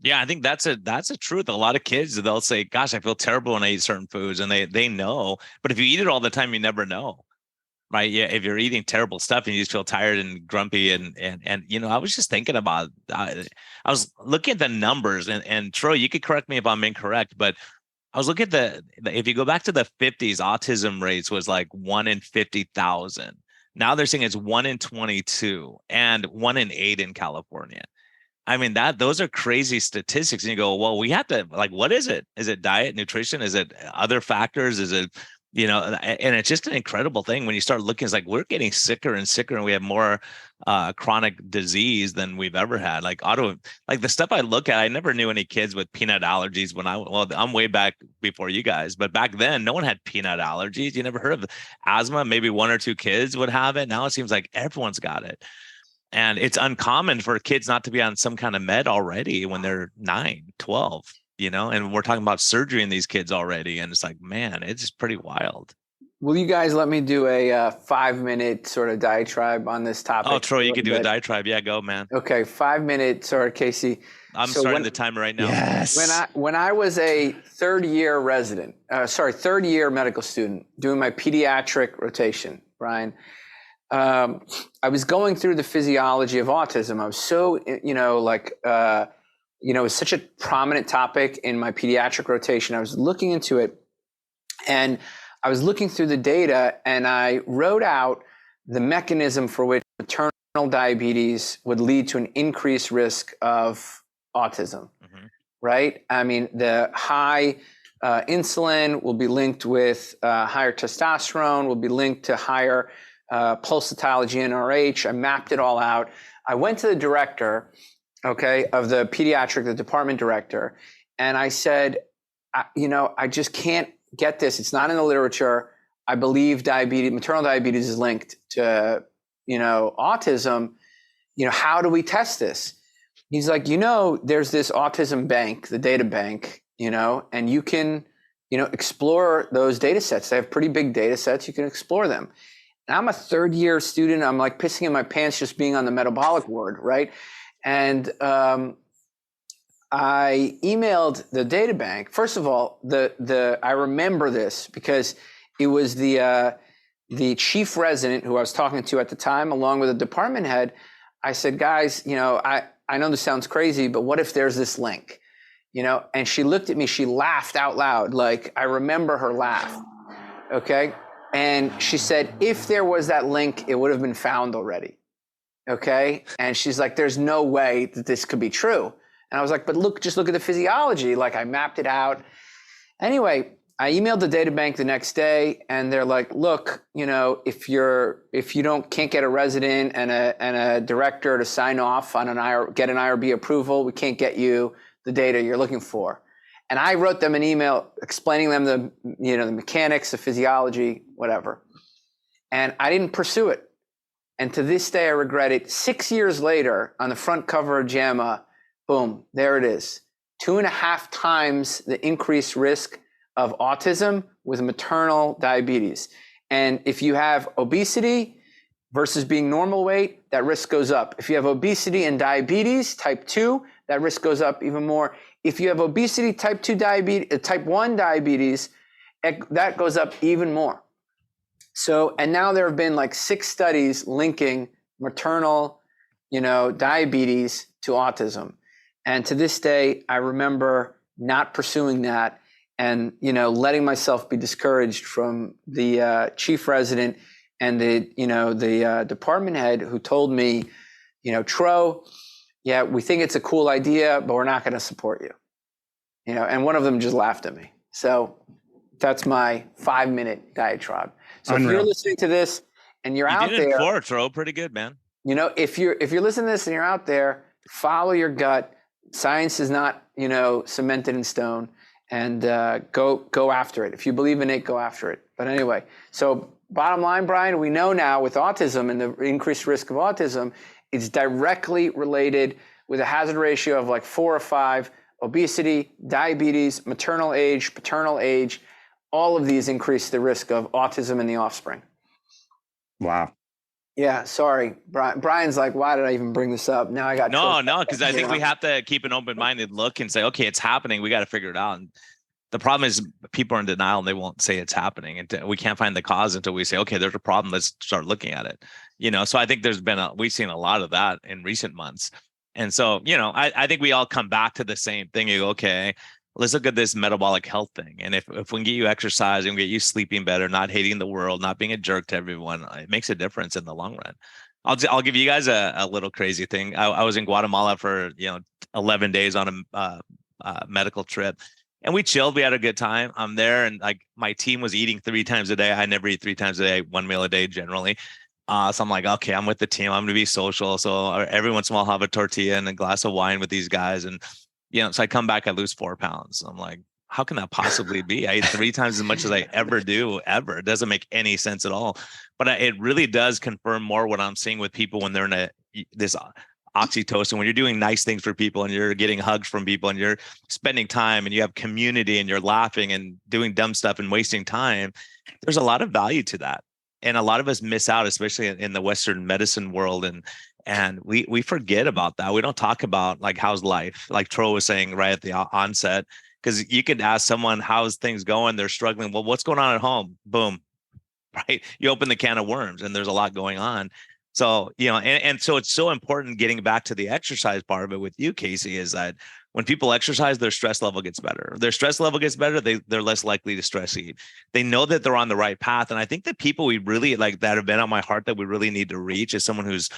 Yeah, I think that's a truth. A lot of kids, they'll say, gosh, I feel terrible when I eat certain foods, and they know. But if you eat it all the time, you never know, right? Yeah, if you're eating terrible stuff and you just feel tired and grumpy, and I was just thinking about, I was looking at the numbers, and Tro, you could correct me if I'm incorrect, but I was looking at if you go back to the 50s, autism rates was like 1 in 50,000. Now they're saying it's 1 in 22 and 1 in 8 in California. I mean, those are crazy statistics. And you go, well, we have to, like, what is it? Is it diet, nutrition? Is it other factors? Is it, and it's just an incredible thing when you start looking. It's like we're getting sicker and sicker, and we have more chronic disease than we've ever had. Like the stuff I look at, I never knew any kids with peanut allergies I'm way back before you guys, but back then no one had peanut allergies. You never heard of asthma. Maybe 1 or 2 kids would have it. Now it seems like everyone's got it. And it's uncommon for kids not to be on some kind of med already when they're 9, 12. And we're talking about surgery in these kids already. And it's like, man, it's just pretty wild. Will you guys let me do a 5-minute sort of diatribe on this topic? Oh, Troy, you could do a diatribe. Yeah, go, man. Okay, 5-minute. Sorry, Casey. I'm starting the timer right now. Yes. When I was a third-year medical student doing my pediatric rotation, Brian, I was going through the physiology of autism. I was so, it was such a prominent topic in my pediatric rotation. I was looking into it, and I was looking through the data, and I wrote out the mechanism for which maternal diabetes would lead to an increased risk of autism, right? I mean, the high insulin will be linked with higher testosterone, will be linked to higher pulsatile GnRH. I mapped it all out. I went to the director, of the department director, and I said, I just can't get this. It's not in the literature. I believe maternal diabetes is linked to, autism. How do we test this? He's like, there's this autism bank, the data bank, and you can, explore those data sets. They have pretty big data sets. You can explore them. And I'm a third-year student. I'm like pissing in my pants just being on the metabolic ward, right? And I emailed the data bank. First of all, I remember this because it was the chief resident who I was talking to at the time, along with the department head. I said, guys, I know this sounds crazy, but what if there's this link? And she looked at me. She laughed out loud. Like, I remember her laugh. Okay. And she said, if there was that link, it would have been found already. Okay. And she's like, there's no way that this could be true. And I was like, but just look at the physiology. Like, I mapped it out. Anyway, I emailed the data bank the next day, and they're like, look, if you can't get a resident and a director to sign off on get an IRB approval, we can't get you the data you're looking for. And I wrote them an email explaining them the mechanics, the physiology, whatever. And I didn't pursue it. And to this day, I regret it. 6 years later, on the front cover of JAMA, boom, there it is. 2.5 times the increased risk of autism with maternal diabetes. And if you have obesity versus being normal weight, that risk goes up. If you have obesity and diabetes, type 2, that risk goes up even more. If you have obesity, type 1 diabetes, that goes up even more. So, and now there have been like 6 studies linking maternal, diabetes to autism. And to this day, I remember not pursuing that and, letting myself be discouraged from the chief resident and the department head who told me, Tro, yeah, we think it's a cool idea, but we're not going to support you. And one of them just laughed at me. So that's my 5-minute diatribe. So Unreal. If you're listening to this and you're out there, before, Tro, pretty good, man. If you're listening to this and you're out there, follow your gut. Science is not, cemented in stone, and go after it. If you believe in it, go after it. But anyway, so bottom line, Brian, we know now with autism and the increased risk of autism, it's directly related with a hazard ratio of like 4 or 5, obesity, diabetes, maternal age, paternal age. All of these increase the risk of autism in the offspring. Wow. Yeah, sorry. Brian's like, why did I even bring this up? Now I got no, because I think we have to keep an open-minded look and say, okay, it's happening. We got to figure it out. And the problem is people are in denial and they won't say it's happening. And we can't find the cause until we say, okay, there's a problem. Let's start looking at it. So I think we've seen a lot of that in recent months. And so, I think we all come back to the same thing. You go, okay, let's look at this metabolic health thing. And if we can get you exercising, get you sleeping better, not hating the world, not being a jerk to everyone, it makes a difference in the long run. I'll give you guys a little crazy thing. I was in Guatemala for 11 days on a medical trip, and we chilled. We had a good time. I'm there, and like my team was eating 3 times a day. I never eat 3 times a day, 1 meal a day generally. So I'm like, okay, I'm with the team. I'm gonna be social. So every once in a while, I'll have a tortilla and a glass of wine with these guys, and so I come back, I lose 4 pounds. I'm like, how can that possibly be? I eat 3 times as much as I ever do, ever. It doesn't make any sense at all. But it really does confirm more what I'm seeing with people when they're in this oxytocin, when you're doing nice things for people and you're getting hugs from people and you're spending time and you have community and you're laughing and doing dumb stuff and wasting time. There's a lot of value to that. And a lot of us miss out, especially in the Western medicine world. And we forget about that. We don't talk about like, how's life? Like Tro was saying right at the onset, because you could ask someone, how's things going? They're struggling. Well, what's going on at home? Boom. Right. You open the can of worms and there's a lot going on. So, and so it's so important getting back to the exercise part of it with you, Casey, is that when people exercise, their stress level gets better. If their stress level gets better, they're less likely to stress eat. They know that they're on the right path. And I think the people we really like that have been on my heart that we really need to reach is someone who's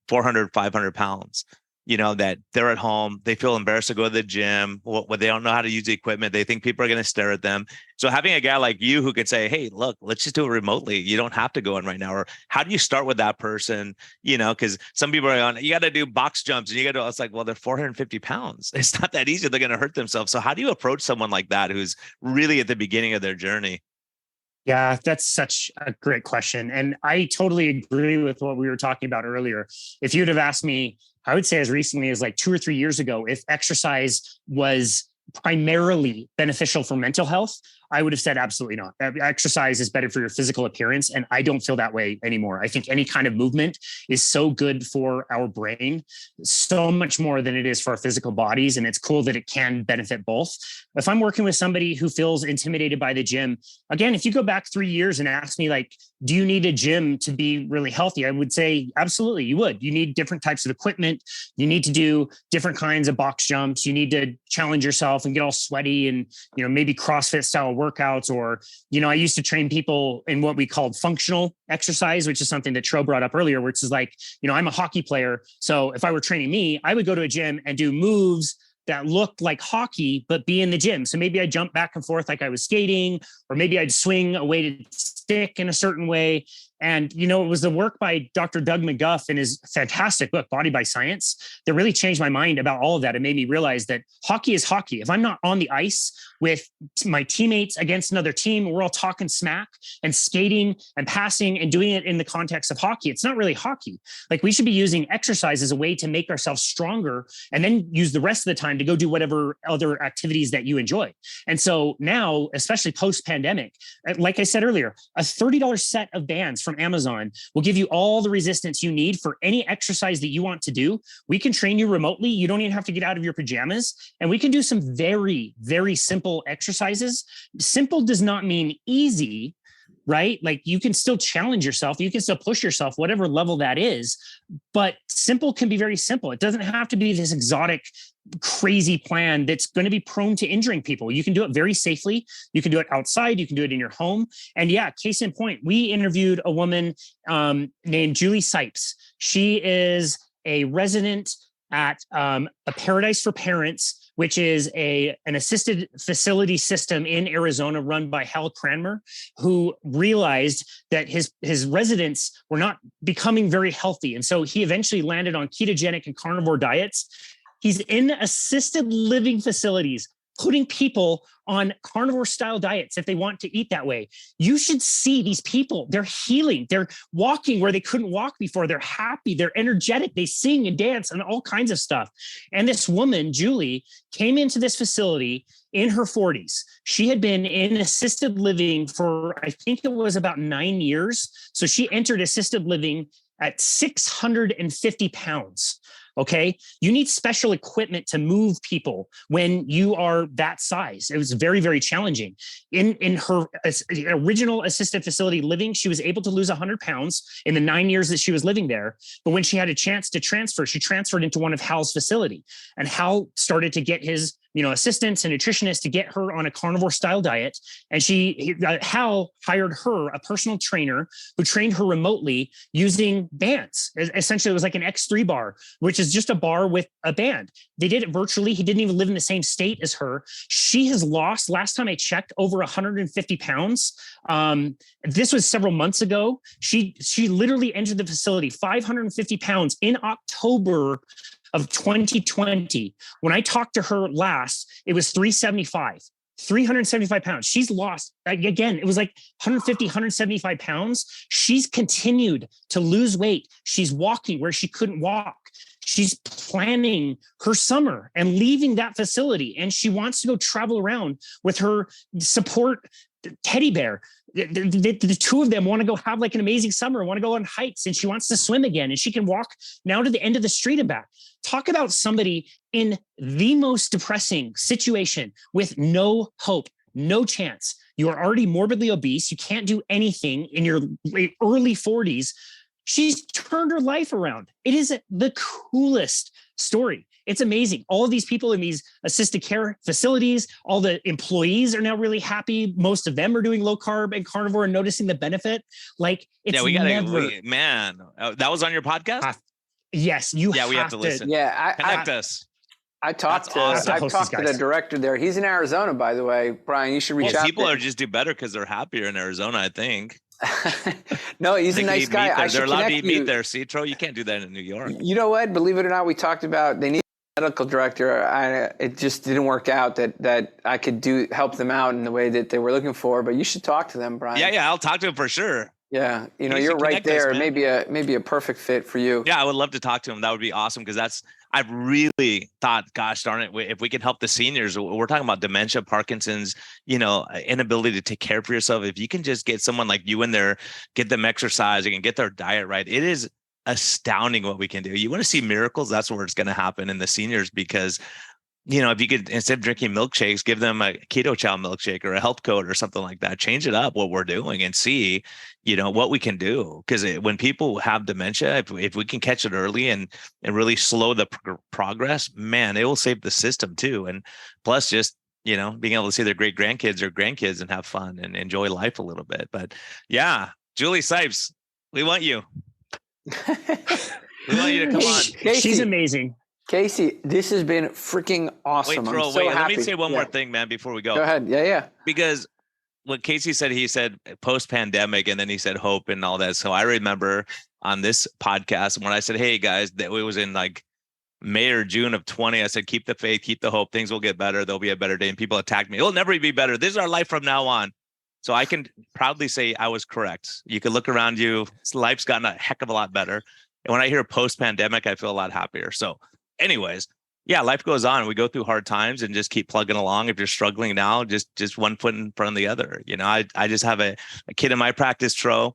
400, 500 pounds. That they're at home, they feel embarrassed to go to the gym, they don't know how to use the equipment. They think people are going to stare at them. So having a guy like you who could say, hey, look, let's just do it remotely. You don't have to go in right now. Or how do you start with that person? Because some people are on, you got to do box jumps and it's like, well, they're 450 pounds. It's not that easy. They're going to hurt themselves. So how do you approach someone like that who's really at the beginning of their journey? Yeah, that's such a great question. And I totally agree with what we were talking about earlier. If you'd have asked me, I would say as recently as like 2 or 3 years ago, if exercise was primarily beneficial for mental health, I would have said absolutely not. Exercise is better for your physical appearance. And I don't feel that way anymore. I think any kind of movement is so good for our brain, so much more than it is for our physical bodies. And it's cool that it can benefit both. If I'm working with somebody who feels intimidated by the gym, again, if you go back 3 years and ask me like, do you need a gym to be really healthy? I would say absolutely you would. You need different types of equipment. You need to do different kinds of box jumps. You need to challenge yourself and get all sweaty and, maybe CrossFit style workouts, or, I used to train people in what we called functional exercise, which is something that Tro brought up earlier, which is like, I'm a hockey player. So if I were training me, I would go to a gym and do moves that looked like hockey, but be in the gym. So maybe I'd jump back and forth like I was skating, or maybe I'd swing a weighted stick in a certain way. And, it was the work by Dr. Doug McGuff in his fantastic book, Body by Science, that really changed my mind about all of that. It made me realize that hockey is hockey. If I'm not on the ice with my teammates against another team, we're all talking smack and skating and passing and doing it in the context of hockey. It's not really hockey. Like, we should be using exercise as a way to make ourselves stronger and then use the rest of the time to go do whatever other activities that you enjoy. And so now, especially post-pandemic, like I said earlier, a $30 set of bands from Amazon will give you all the resistance you need for any exercise that you want to do. We can train you remotely. You don't even have to get out of your pajamas. And we can do some very, very simple exercises. Simple does not mean easy, right? Like, you can still challenge yourself. You can still push yourself, whatever level that is. But simple can be very simple. It doesn't have to be this exotic, crazy plan that's going to be prone to injuring people. You can do it very safely. You can do it outside. You can do it in your home. And yeah, case in point, we interviewed a woman named Julie Sipes. She is a resident at a Paradise for Parents, which is an assisted facility system in Arizona run by Hal Cranmer, who realized that his residents were not becoming very healthy. And so he eventually landed on ketogenic and carnivore diets. He's in assisted living facilities, putting people on carnivore style diets if they want to eat that way. You should see these people. They're healing. They're walking where they couldn't walk before. They're happy. They're energetic. They sing and dance and all kinds of stuff. And this woman, Julie, came into this facility in her 40s. She had been in assisted living for, I think it was about 9 years. So she entered assisted living at 650 pounds. Okay. You need special equipment to move people when you are that size. It was very, very challenging. In her original assisted facility living, she was able to lose 100 pounds in the 9 years that she was living there. But when she had a chance to transfer, she transferred into one of Hal's facility, and Hal started to get his assistants and nutritionists to get her on a carnivore style diet. And Hal hired her, a personal trainer who trained her remotely using bands. Essentially, it was like an X3 bar, which is just a bar with a band. They did it virtually. He didn't even live in the same state as her. She has lost, last time I checked, over 150 pounds. This was several months ago. She literally entered the facility 550 pounds in October of 2020. When I talked to her last, it was 375 pounds. She's lost, again, it was like 150, 175 pounds. She's continued to lose weight. She's walking where she couldn't walk. She's planning her summer and leaving that facility. And she wants to go travel around with her support teddy bear. The two of them want to go have like an amazing summer, want to go on hikes, and she wants to swim again, and she can walk now to the end of the street and back. Talk about somebody in the most depressing situation with no hope, no chance. You are already morbidly obese. You can't do anything in your early 40s. She's turned her life around. It is the coolest story. It's amazing. All of these people in these assisted care facilities, all the employees are now really happy. Most of them are doing low carb and carnivore and noticing the benefit. Like, it's that was on your podcast? Yes, we have to listen. Yeah, connect us. I talked to the director there. He's in Arizona, by the way. Brian, you should reach out. People are just do better because they're happier in Arizona, I think. No, he's a nice guy. They're allowed to eat meat there. See, Tro, you can't do that in New York. You know what? Believe it or not, we talked about they need a medical director. It just didn't work out that I could help them out in the way that they were looking for. But you should talk to them, Brian. Yeah, I'll talk to them for sure. Yeah, you're right there. Maybe a perfect fit for you. Yeah, I would love to talk to him. That would be awesome because I've really thought, gosh darn it, if we could help the seniors, we're talking about dementia, Parkinson's, inability to take care of yourself. If you can just get someone like you in there, get them exercising and get their diet right, it is astounding what we can do. You want to see miracles? That's where it's going to happen in the seniors because if you could, instead of drinking milkshakes, give them a keto chow milkshake or a health code or something like that, change it up what we're doing and see, what we can do. Because when people have dementia, if we can catch it early and really slow the progress, man, it will save the system too. And plus just, being able to see their great grandkids or grandkids and have fun and enjoy life a little bit. But yeah, Julie Sipes, we want you. We want you to come on. She's amazing. Casey, this has been freaking awesome. Let me say one more thing, man, before we go. Go ahead. Yeah. Because what Casey said, he said post-pandemic, and then he said hope and all that. So I remember on this podcast when I said, hey, guys, that it was in like May or June of 20, I said, keep the faith, keep the hope. Things will get better. There'll be a better day. And people attacked me. It'll never be better. This is our life from now on. So I can proudly say I was correct. You can look around you. Life's gotten a heck of a lot better. And when I hear post-pandemic, I feel a lot happier. So anyways, yeah, life goes on. We go through hard times and just keep plugging along. If you're struggling now, just one foot in front of the other. I just have a kid in my practice, Tro.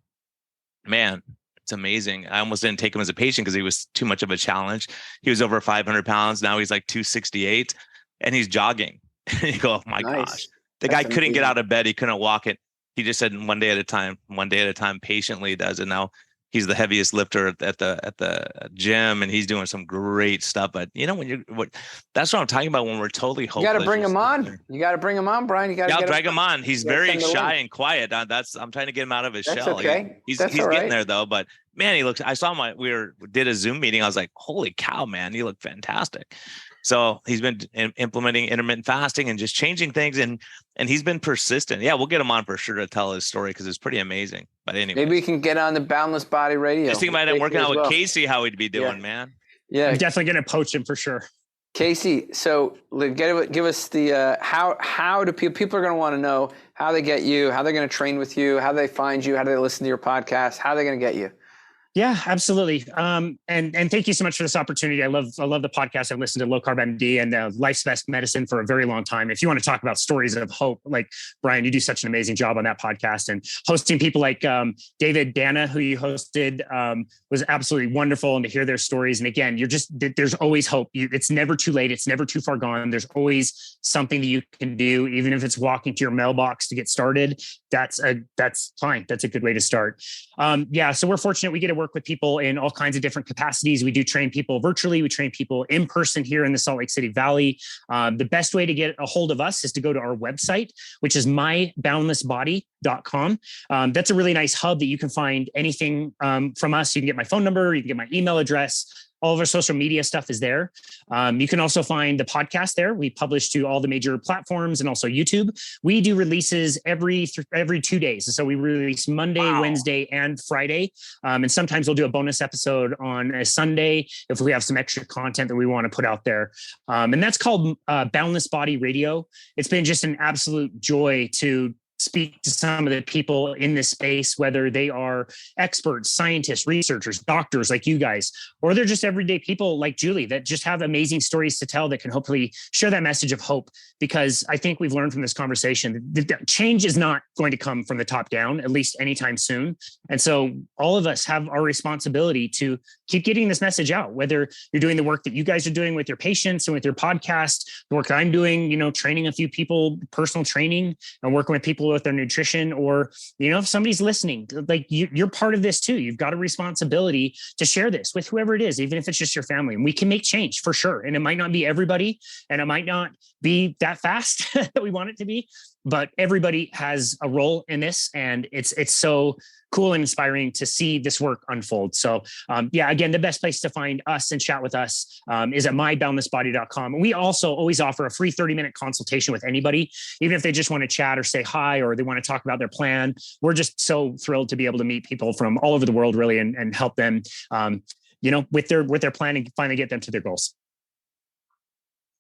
Man, it's amazing. I almost didn't take him as a patient because he was too much of a challenge. He was over 500 pounds. Now he's like 268 and he's jogging. And you go, oh my gosh. The guy couldn't get out of bed. He couldn't walk it. He just said one day at a time, patiently does it. Now he's the heaviest lifter at the gym, and he's doing some great stuff. But that's what I'm talking about when we're totally hopeless. You got to bring him on. You got to bring him on, Brian. You got to drag him on. He's very shy and quiet. I'm trying to get him out of his shell. Okay. He's getting there though. But man, he looks. I saw him. We did a Zoom meeting. I was like, holy cow, man, you look fantastic. So he's been implementing intermittent fasting and just changing things, and he's been persistent. Yeah, we'll get him on for sure to tell his story because it's pretty amazing. But anyway, maybe we can get on the Boundless Body Radio. Just think about it, working out with Casey, how he'd be doing, man. Yeah, I'm definitely going to poach him for sure. Casey, so give us the how do people are going to want to know how they get you, how they're going to train with you, how they find you, how do they listen to your podcast, how are they going to get you? Yeah, absolutely. And thank you so much for this opportunity. I love the podcast. I've listened to Low Carb MD and Life's Best Medicine for a very long time. If you want to talk about stories of hope, like Brian, you do such an amazing job on that podcast, and hosting people like David Dana, who you hosted, was absolutely wonderful. And to hear their stories. And again, there's always hope. It's never too late. It's never too far gone. There's always something that you can do, even if it's walking to your mailbox to get started. That's fine. That's a good way to start. So we're fortunate we get to work work with people in all kinds of different capacities. We do train people virtually. We train people in person here in the Salt Lake City Valley. The best way to get a hold of us is to go to our website, which is myboundlessbody.com. That's a really nice hub that you can find anything from us. You can get my phone number, you can get my email address. All of our social media stuff is there. You can also find the podcast there. We publish to all the major platforms and also YouTube. We do releases every 2 days. So we release Monday, Wednesday, and Friday. And sometimes we'll do a bonus episode on a Sunday if we have some extra content that we want to put out there. And that's called Boundless Body Radio. It's been just an absolute joy to speak to some of the people in this space, whether they are experts, scientists, researchers, doctors like you guys, or they're just everyday people like Julie that just have amazing stories to tell that can hopefully share that message of hope. Because I think we've learned from this conversation that change is not going to come from the top down, at least anytime soon. And so all of us have our responsibility to keep getting this message out, whether you're doing the work that you guys are doing with your patients and with your podcast, the work I'm doing, training a few people, personal training and working with people with their nutrition, or, if somebody's listening, like you're part of this too. You've got a responsibility to share this with whoever it is, even if it's just your family, and we can make change for sure. And it might not be everybody, and it might not be that fast that we want it to be, but everybody has a role in this. And it's so cool and inspiring to see this work unfold. So again, the best place to find us and chat with us is at myboundlessbody.com. And we also always offer a free 30-minute consultation with anybody, even if they just want to chat or say hi, or they want to talk about their plan. We're just so thrilled to be able to meet people from all over the world, really, and help them, with their plan and finally get them to their goals.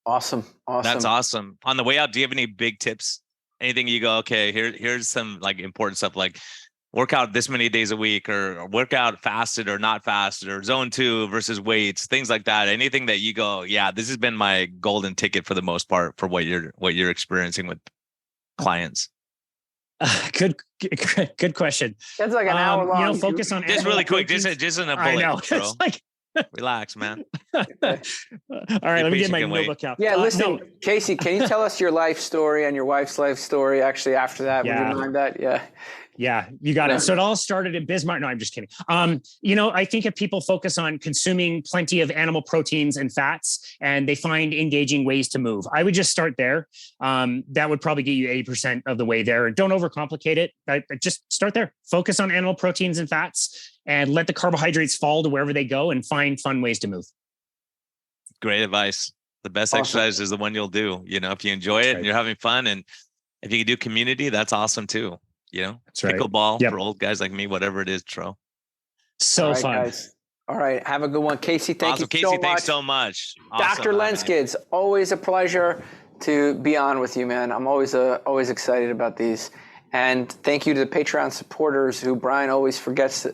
Awesome. That's awesome. On the way out, do you have any big tips? Anything you go, okay, here's some like important stuff, like work out this many days a week, or work out fasted or not fasted, or zone 2 versus weights, things like that. Anything that you go, yeah, this has been my golden ticket for the most part for what you're experiencing with clients. Good question. That's like an hour long. Focus on just really quick, just in a bullet. I know. Bro. It's like relax, man. All right, let me get my notebook out. Yeah, listen, Casey, can you tell us your life story and your wife's life story? Actually, after that, would you mind that? Yeah, you got it. So it all started in Bismarck. No, I'm just kidding. I think if people focus on consuming plenty of animal proteins and fats, and they find engaging ways to move, I would just start there. That would probably get you 80% of the way there. Don't overcomplicate it. Just start there. Focus on animal proteins and fats, and let the carbohydrates fall to wherever they go, and find fun ways to move. Great advice. The best exercise is the one you'll do. If you enjoy it and you're having fun, and if you can do community, that's awesome too. That's right. Pickleball for old guys like me, whatever it is, Tro. So fun. Guys. All right. Have a good one. Casey, thank you so much. Thanks so much. Awesome, Dr. Lenzkes, always a pleasure to be on with you, man. I'm always excited about these. And thank you to the Patreon supporters who Brian always forgets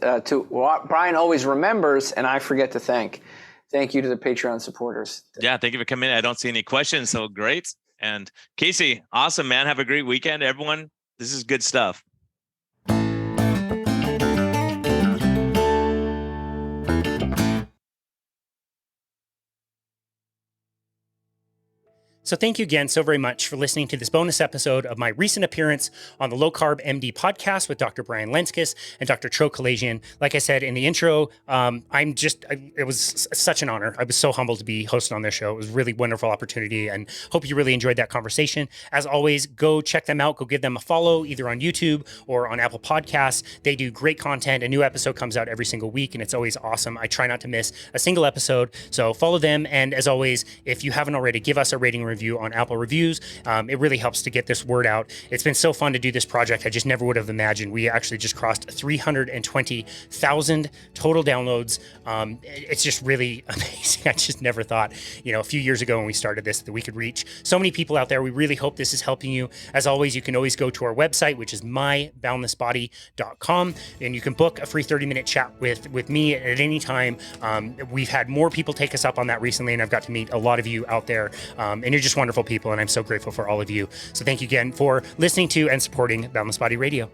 Brian always remembers, and I forget to thank. Thank you to the Patreon supporters. Yeah, thank you for coming in. I don't see any questions, so great. And Casey, awesome, man. Have a great weekend, everyone. This is good stuff. So thank you again so very much for listening to this bonus episode of my recent appearance on the Low Carb MD Podcast with Dr. Brian Lenzkes and Dr. Tro Kalajian. Like I said in the intro, it was such an honor. I was so humbled to be hosted on their show. It was a really wonderful opportunity, and hope you really enjoyed that conversation. As always, go check them out. Go give them a follow either on YouTube or on Apple Podcasts. They do great content. A new episode comes out every single week, and it's always awesome. I try not to miss a single episode. So follow them. And as always, if you haven't already, give us a rating review on Apple Reviews. It really helps to get this word out. It's been so fun to do this project. I just never would have imagined. We actually just crossed 320,000 total downloads. It's just really amazing. I just never thought, a few years ago when we started this, that we could reach so many people out there. We really hope this is helping you. As always, you can always go to our website, which is myboundlessbody.com, and you can book a free 30-minute chat with me at any time. We've had more people take us up on that recently, and I've got to meet a lot of you out there. And you're just wonderful people, and I'm so grateful for all of you. So thank you again for listening to and supporting Boundless Body Radio.